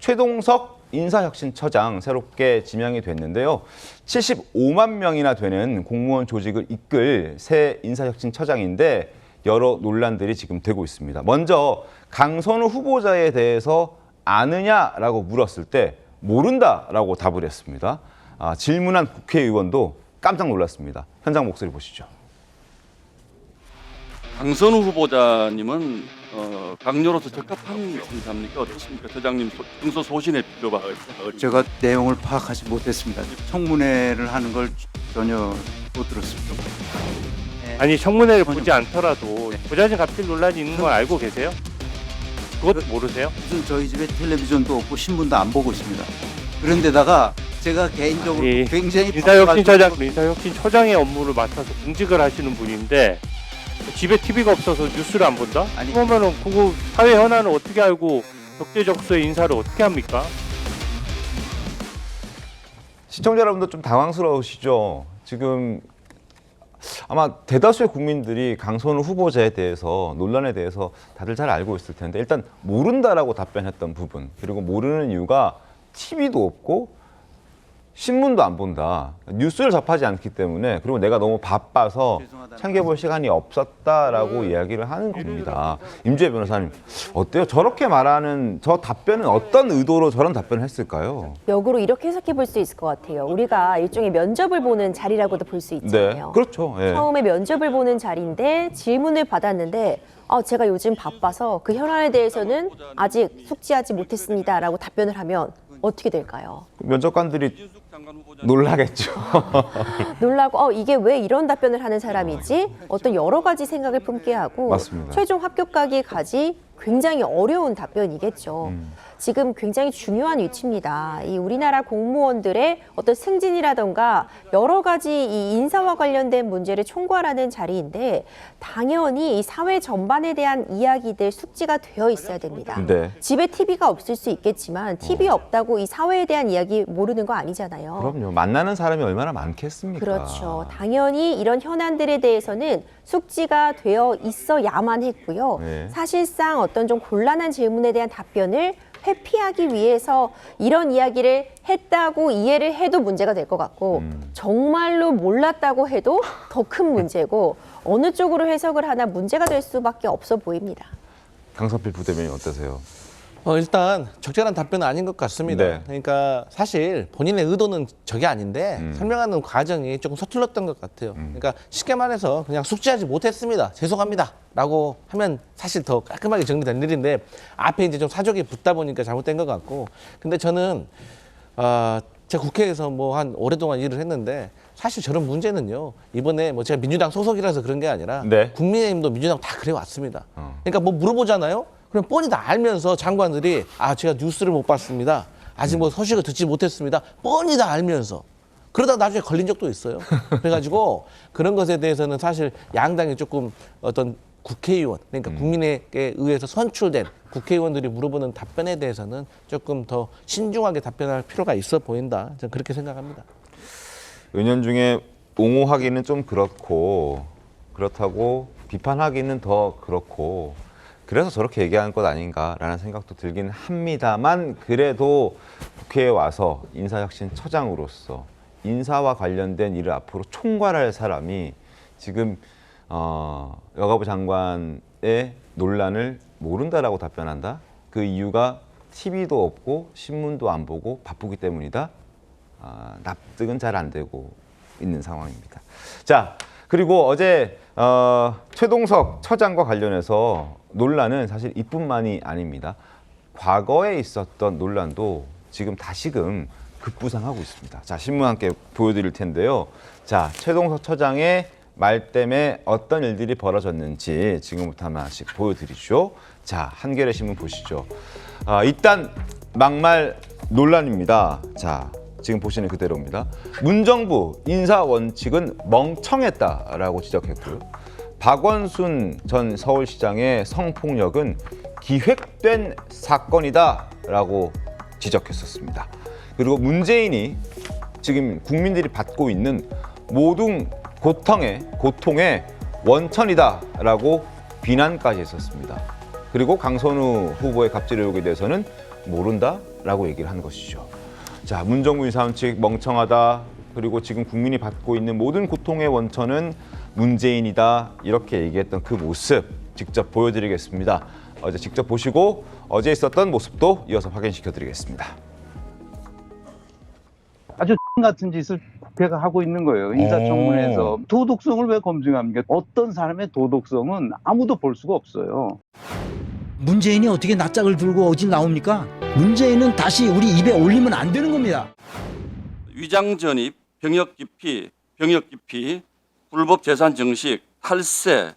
최동석 인사혁신처장 새롭게 지명이 됐는데요. 75만 명이나 되는 공무원 조직을 이끌 새 인사혁신처장인데 여러 논란들이 지금 되고 있습니다. 먼저 강선우 후보자에 대해서 아느냐라고 물었을 때 모른다라고 답을 했습니다. 질문한 국회의원도 깜짝 놀랐습니다. 현장 목소리 보시죠. 강선우 후보자님은 강요로서 적합한 인사입니까? 어떻습니까? 처장님 평소 소신의 필요가 제가 내용을 파악하지 못했습니다. 청문회를 하는 걸 전혀 못 들었습니다. 아니 청문회를 보지 않더라도 부자재 갑질 논란이 있는 걸 알고 계세요? 그것도 모르세요? 무슨 저희 집에 텔레비전도 없고 신문도 안 보고 있습니다. 그런데다가 제가 개인적으로 굉장히 인사혁신처장의 업무를 맡아서 공직을 하시는 분인데 집에 TV가 없어서 뉴스를 안 본다? 아니, 그러면은 그거 사회 현안을 어떻게 알고 적재적소의 인사를 어떻게 합니까? 시청자 여러분도 좀 당황스러우시죠? 지금 아마 대다수의 국민들이 강선우 후보자에 대해서 논란에 대해서 다들 잘 알고 있을 텐데 일단 모른다라고 답변했던 부분, 그리고 모르는 이유가 TV도 없고 신문도 안 본다, 뉴스를 접하지 않기 때문에, 그리고 내가 너무 바빠서 챙겨볼 시간이 없었다라고 이야기를 하는 겁니다. 임주혜 변호사님, 어때요? 저렇게 말하는 저 답변은 어떤 의도로 저런 답변을 했을까요? 역으로 이렇게 해석해 볼 수 있을 것 같아요. 우리가 일종의 면접을 보는 자리라고도 볼 수 있잖아요. 네, 그렇죠. 예. 처음에 면접을 보는 자리인데 질문을 받았는데 제가 요즘 바빠서 그 현안에 대해서는 아직 숙지하지 못했습니다라고 답변을 하면 어떻게 될까요? 면접관들이 놀라겠죠. 놀라고 이게 왜 이런 답변을 하는 사람이지? 어떤 여러 가지 생각을 품게 하고 맞습니다. 최종 합격하기까지 굉장히 어려운 답변이겠죠. 지금 굉장히 중요한 위치입니다. 이 우리나라 공무원들의 어떤 승진이라던가 여러 가지 이 인사와 관련된 문제를 총괄하는 자리인데 당연히 이 사회 전반에 대한 이야기들 숙지가 되어 있어야 됩니다. 네. 집에 TV가 없을 수 있겠지만 TV 없다고 이 사회에 대한 이야기 모르는 거 아니잖아요. 그럼요. 만나는 사람이 얼마나 많겠습니까? 그렇죠. 당연히 이런 현안들에 대해서는 숙지가 되어 있어야만 했고요. 네. 사실상 어떤 좀 곤란한 질문에 대한 답변을 회피하기 위해서 이런 이야기를 했다고 이해를 해도 문제가 될 것 같고 정말로 몰랐다고 해도 더 큰 문제고 어느 쪽으로 해석을 하나 문제가 될 수밖에 없어 보입니다. 강성필 부대변인 어떠세요? 일단 적절한 답변은 아닌 것 같습니다. 네. 그러니까 사실 본인의 의도는 저게 아닌데 설명하는 과정이 조금 서툴렀던 것 같아요. 그러니까 쉽게 말해서 그냥 숙지하지 못했습니다. 죄송합니다. 라고 하면 사실 더 깔끔하게 정리된 일인데 앞에 이제 좀 사족이 붙다 보니까 잘못된 것 같고, 근데 저는 제가 국회에서 뭐 한 오랫동안 일을 했는데 사실 저런 문제는요, 이번에 뭐 제가 민주당 소속이라서 그런 게 아니라 네. 국민의힘도 민주당 다 그래 왔습니다. 그러니까 뭐 물어보잖아요. 그럼 뻔히 다 알면서 장관들이 제가 뉴스를 못 봤습니다. 아직 뭐 소식을 듣지 못했습니다. 뻔히 다 알면서. 그러다 나중에 걸린 적도 있어요. 그래가지고 그런 것에 대해서는 사실 양당이 조금 어떤 국회의원, 그러니까 국민에게 의해서 선출된 국회의원들이 물어보는 답변에 대해서는 조금 더 신중하게 답변할 필요가 있어 보인다. 저는 그렇게 생각합니다. 은연중에 옹호하기는 좀 그렇다고 비판하기는 더 그렇고, 그래서 저렇게 얘기하는 것 아닌가라는 생각도 들긴 합니다만, 그래도 국회에 와서 인사혁신처장으로서 인사와 관련된 일을 앞으로 총괄할 사람이 지금 여가부 장관의 논란을 모른다라고 답변한다? 그 이유가 TV도 없고 신문도 안 보고 바쁘기 때문이다? 납득은 잘 안 되고 있는 상황입니다. 자, 그리고 어제 최동석 처장과 관련해서 논란은 사실 이뿐만이 아닙니다. 과거에 있었던 논란도 지금 다시금 급부상하고 있습니다. 자, 신문 함께 보여드릴 텐데요. 자, 최동석 처장의 말 때문에 어떤 일들이 벌어졌는지 지금부터 하나씩 보여드리죠. 자, 한겨레 신문 보시죠. 일단 막말 논란입니다. 자, 지금 보시는 그대로입니다. 문정부 인사 원칙은 멍청했다라고 지적했고요. 박원순 전 서울시장의 성폭력은 기획된 사건이다라고 지적했었습니다. 그리고 문재인이 지금 국민들이 받고 있는 모든 고통의 원천이다라고 비난까지 했었습니다. 그리고 강선우 후보의 갑질 의혹에 대해서는 모른다라고 얘기를 한 것이죠. 자, 문정부 인사원 측 멍청하다. 그리고 지금 국민이 받고 있는 모든 고통의 원천은 문재인이다. 이렇게 얘기했던 그 모습 직접 보여드리겠습니다. 어제 직접 보시고 어제 있었던 모습도 이어서 확인시켜드리겠습니다. 아주 같은 짓을 국회가 하고 있는 거예요. 인사청문회에서. 도덕성을 왜 검증합니까? 어떤 사람의 도덕성은 아무도 볼 수가 없어요. 문재인이 어떻게 낯짝을 들고 어디 나옵니까? 문재인은 다시 우리 입에 올리면 안 되는 겁니다. 위장 전입, 병역 기피, 불법 재산 증식, 탈세,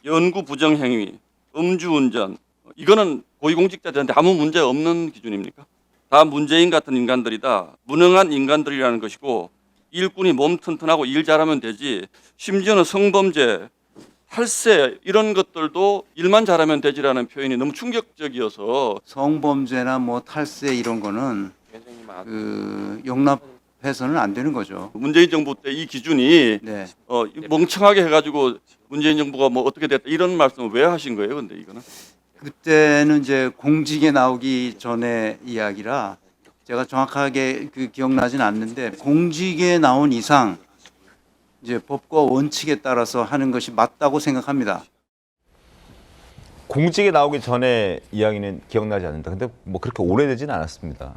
연구 부정 행위, 음주운전, 이거는 고위공직자들한테 아무 문제 없는 기준입니까? 다 문재인 같은 인간들이다. 무능한 인간들이라는 것이고 일꾼이 몸 튼튼하고 일 잘하면 되지. 심지어는 성범죄, 탈세 이런 것들도 일만 잘하면 되지라는 표현이 너무 충격적이어서 성범죄나 뭐 탈세 이런 거는 용납해서는 안 되는 거죠. 문재인 정부 때 이 기준이 네. 멍청하게 해가지고 문재인 정부가 뭐 어떻게 됐다 이런 말씀을 왜 하신 거예요? 근데 이거는 그때는 이제 공직에 나오기 전에 이야기라 제가 정확하게 기억나진 않는데 공직에 나온 이상 이제 법과 원칙에 따라서 하는 것이 맞다고 생각합니다. 공직에 나오기 전에 이야기는 기억나지 않는다. 근데 뭐 그렇게 오래되지는 않았습니다.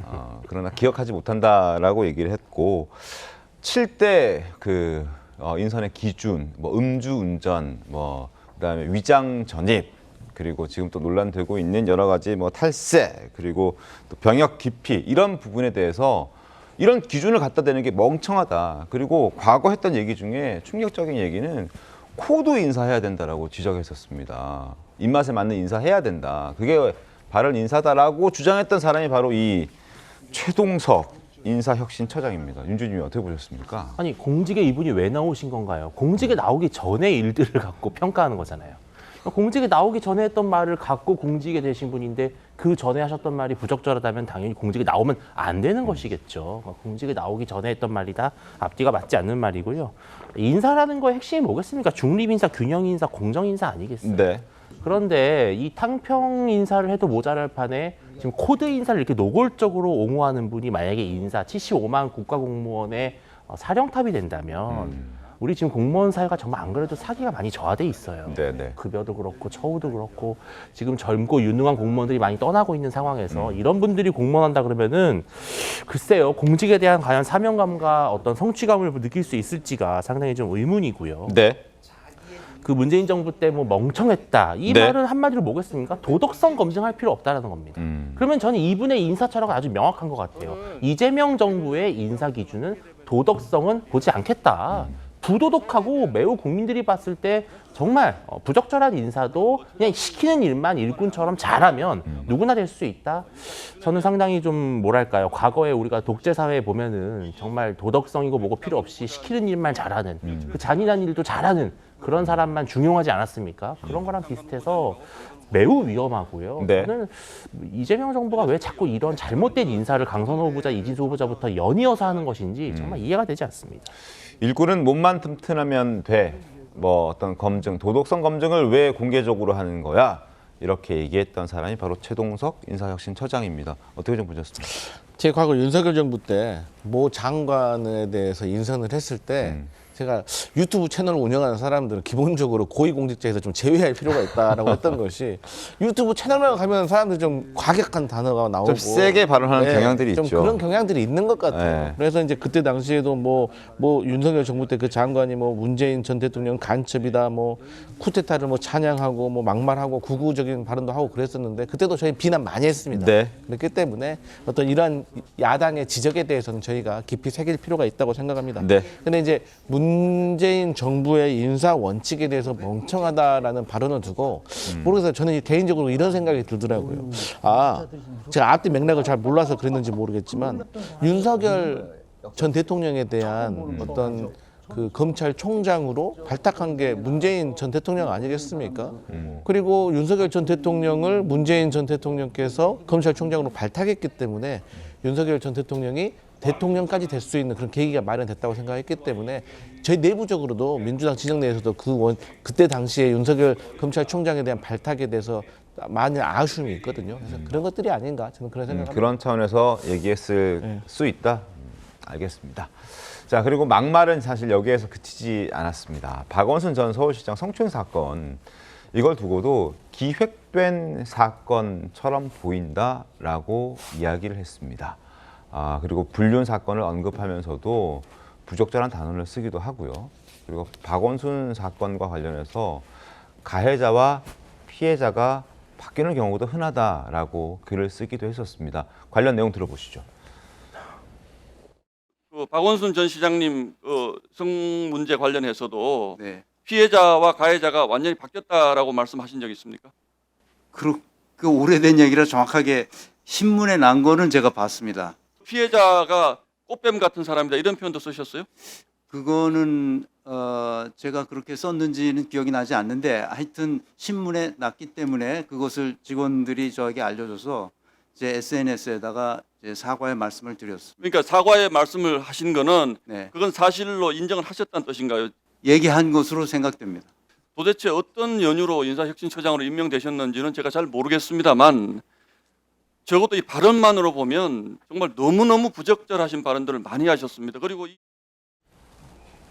그러나 기억하지 못한다라고 얘기를 했고 7대 그 인선의 기준, 뭐 음주운전, 뭐 그다음에 위장 전입, 그리고 지금 또 논란되고 있는 여러 가지 뭐 탈세, 그리고 또 병역 기피 이런 부분에 대해서 이런 기준을 갖다 대는 게 멍청하다. 그리고 과거 했던 얘기 중에 충격적인 얘기는 코드 인사해야 된다라고 지적했었습니다. 입맛에 맞는 인사해야 된다. 그게 바른 인사다라고 주장했던 사람이 바로 이 최동석 인사혁신처장입니다. 윤주님이 어떻게 보셨습니까? 아니 공직에 이분이 왜 나오신 건가요? 공직에 나오기 전의 일들을 갖고 평가하는 거잖아요. 공직에 나오기 전에 했던 말을 갖고 공직에 되신 분인데 그 전에 하셨던 말이 부적절하다면 당연히 공직에 나오면 안 되는 것이겠죠. 공직에 나오기 전에 했던 말이다. 앞뒤가 맞지 않는 말이고요. 인사라는 거의 핵심이 뭐겠습니까? 중립인사, 균형인사, 공정인사 아니겠어요? 네. 그런데 이 탕평 인사를 해도 모자랄 판에 지금 코드 인사를 이렇게 노골적으로 옹호하는 분이 만약에 인사 75만 국가공무원의 사령탑이 된다면 우리 지금 공무원 사회가 정말 안 그래도 사기가 많이 저하돼 있어요. 네네. 급여도 그렇고 처우도 그렇고 지금 젊고 유능한 공무원들이 많이 떠나고 있는 상황에서 이런 분들이 공무원한다 그러면은 글쎄요 공직에 대한 과연 사명감과 어떤 성취감을 느낄 수 있을지가 상당히 좀 의문이고요. 네. 그 문재인 정부 때 뭐 멍청했다 이 네. 말은 한마디로 뭐겠습니까? 도덕성 검증할 필요 없다라는 겁니다. 그러면 저는 이분의 인사 철학은 아주 명확한 것 같아요. 이재명 정부의 인사 기준은 도덕성은 보지 않겠다. 부도덕하고 매우 국민들이 봤을 때 정말 부적절한 인사도 그냥 시키는 일만 일꾼처럼 잘하면 누구나 될 수 있다. 저는 상당히 좀 뭐랄까요. 과거에 우리가 독재 사회에 보면은 정말 도덕성이고 뭐고 필요 없이 시키는 일만 잘하는 그 잔인한 일도 잘하는 그런 사람만 중용하지 않았습니까? 그런 거랑 비슷해서 매우 위험하고요. 네. 저는 이재명 정부가 왜 자꾸 이런 잘못된 인사를 강선호 후보자, 이진수 후보자부터 연이어서 하는 것인지 정말 이해가 되지 않습니다. 일꾼은 몸만 튼튼하면 돼. 뭐 어떤 검증, 도덕성 검증을 왜 공개적으로 하는 거야? 이렇게 얘기했던 사람이 바로 최동석 인사혁신처장입니다. 어떻게 좀 보셨습니까? 제 과거 윤석열 정부 때 모 장관에 대해서 인선을 했을 때 제가 유튜브 채널을 운영하는 사람들은 기본적으로 고위공직자에서 좀 제외할 필요가 있다라고 했던 것이 유튜브 채널만 가면 사람들이 좀 과격한 단어가 나오고 좀 세게 발언하는 경향들이 좀 있죠. 그런 경향들이 있는 것 같아요. 네. 그래서 이제 그때 당시에도 뭐 윤석열 정부 때 그 장관이 뭐 문재인 전 대통령 간첩이다, 뭐 쿠데타를 뭐 찬양하고 뭐 막말하고 구구적인 발언도 하고 그랬었는데 그때도 저희 비난 많이 했습니다. 네. 그렇기 때문에 어떤 이러한 야당의 지적에 대해서는 저희가 깊이 새길 필요가 있다고 생각합니다. 네. 근데 이제 문재인 정부의 인사 원칙에 대해서 멍청하다라는 발언을 두고 모르겠어요. 저는 개인적으로 이런 생각이 들더라고요. 제가 앞뒤 맥락을 잘 몰라서 그랬는지 모르겠지만 윤석열 전 대통령에 대한 어떤 그 검찰총장으로 발탁한 게 문재인 전 대통령 아니겠습니까? 그리고 윤석열 전 대통령을 문재인 전 대통령께서 검찰총장으로 발탁했기 때문에 윤석열 전 대통령이 대통령까지 될 수 있는 그런 계기가 마련됐다고 생각했기 때문에 저희 내부적으로도 민주당 진영 내에서도 그때 당시에 윤석열 검찰총장에 대한 발탁에 대해서 많은 아쉬움이 있거든요. 그래서 그런 것들이 아닌가 저는 그런 생각합니다. 그런 차원에서 얘기했을 네. 수 있다. 알겠습니다. 자, 그리고 막말은 사실 여기에서 그치지 않았습니다. 박원순 전 서울시장 성추행 사건, 이걸 두고도 기획된 사건처럼 보인다라고 이야기를 했습니다. 그리고 불륜 사건을 언급하면서도 부적절한 단어를 쓰기도 하고요. 그리고 박원순 사건과 관련해서 가해자와 피해자가 바뀌는 경우도 흔하다라고 글을 쓰기도 했었습니다. 관련 내용 들어보시죠. 그 박원순 전 시장님 성 문제 관련해서도 네. 피해자와 가해자가 완전히 바뀌었다라고 말씀하신 적 있습니까? 그 오래된 얘기라 정확하게 신문에 난 거는 제가 봤습니다. 피해자가 꽃뱀 같은 사람이다 이런 표현도 쓰셨어요? 그거는 제가 그렇게 썼는지는 기억이 나지 않는데 하여튼 신문에 났기 때문에 그것을 직원들이 저에게 알려줘서 제 SNS에다가 사과의 말씀을 드렸습니다. 그러니까 사과의 말씀을 하신 거는 네. 그건 사실로 인정을 하셨다는 뜻인가요? 얘기한 것으로 생각됩니다. 도대체 어떤 연유로 인사혁신처장으로 임명되셨는지는 제가 잘 모르겠습니다만 적어도 이 발언만으로 보면 정말 너무너무 부적절하신 발언들을 많이 하셨습니다. 그리고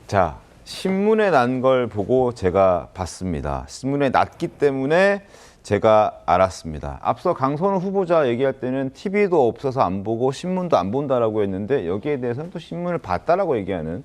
자, 신문에 난 걸 보고 제가 봤습니다. 신문에 났기 때문에 제가 알았습니다. 앞서 강선우 후보자 얘기할 때는 TV도 없어서 안 보고 신문도 안 본다라고 했는데 여기에 대해서는 또 신문을 봤다라고 얘기하는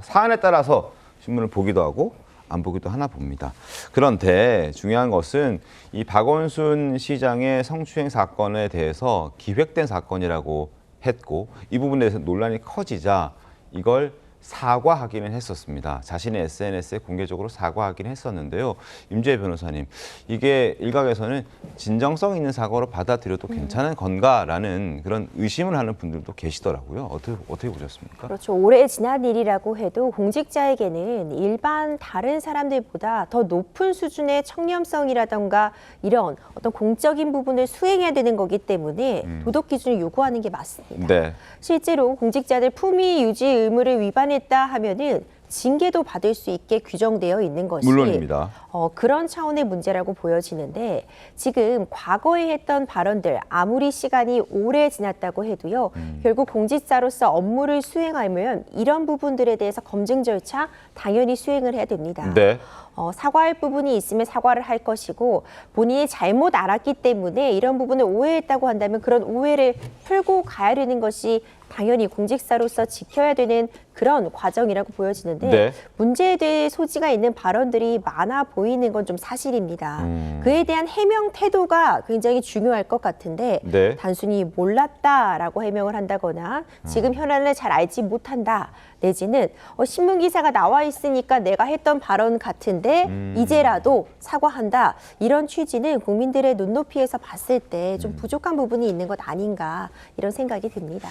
사안에 따라서 신문을 보기도 하고 안 보기도 하나 봅니다. 그런데 중요한 것은 이 박원순 시장의 성추행 사건에 대해서 기획된 사건이라고 했고 이 부분에 대해서 논란이 커지자 이걸 사과하기는 했었습니다. 자신의 SNS에 공개적으로 사과하기는 했었는데요. 임주혜 변호사님, 이게 일각에서는 진정성 있는 사과로 받아들여도 괜찮은 건가라는 그런 의심을 하는 분들도 계시더라고요. 어떻게 보셨습니까? 그렇죠. 오래 지난 일이라고 해도 공직자에게는 일반 다른 사람들보다 더 높은 수준의 청렴성이라던가 이런 어떤 공적인 부분을 수행해야 되는 거기 때문에 도덕 기준을 요구하는 게 맞습니다. 네. 실제로 공직자들 품위 유지 의무를 위반했다 하면은 징계도 받을 수 있게 규정되어 있는 것이 물론입니다. 그런 차원의 문제라고 보여지는데 지금 과거에 했던 발언들 아무리 시간이 오래 지났다고 해도요. 결국 공직자로서 업무를 수행하면 이런 부분들에 대해서 검증 절차 당연히 수행을 해야 됩니다. 네. 사과할 부분이 있으면 사과를 할 것이고 본인이 잘못 알았기 때문에 이런 부분을 오해했다고 한다면 그런 오해를 풀고 가야 되는 것이 당연히 공직자로서 지켜야 되는 그런 과정이라고 보여지는데 네. 문제에 대해 소지가 있는 발언들이 많아 보이는 건 좀 사실입니다. 그에 대한 해명 태도가 굉장히 중요할 것 같은데 네. 단순히 몰랐다라고 해명을 한다거나 지금 현안을 잘 알지 못한다 내지는 신문 기사가 나와 있으니까 내가 했던 발언 같은데 이제라도 사과한다 이런 취지는 국민들의 눈높이에서 봤을 때 좀 부족한 부분이 있는 것 아닌가 이런 생각이 듭니다.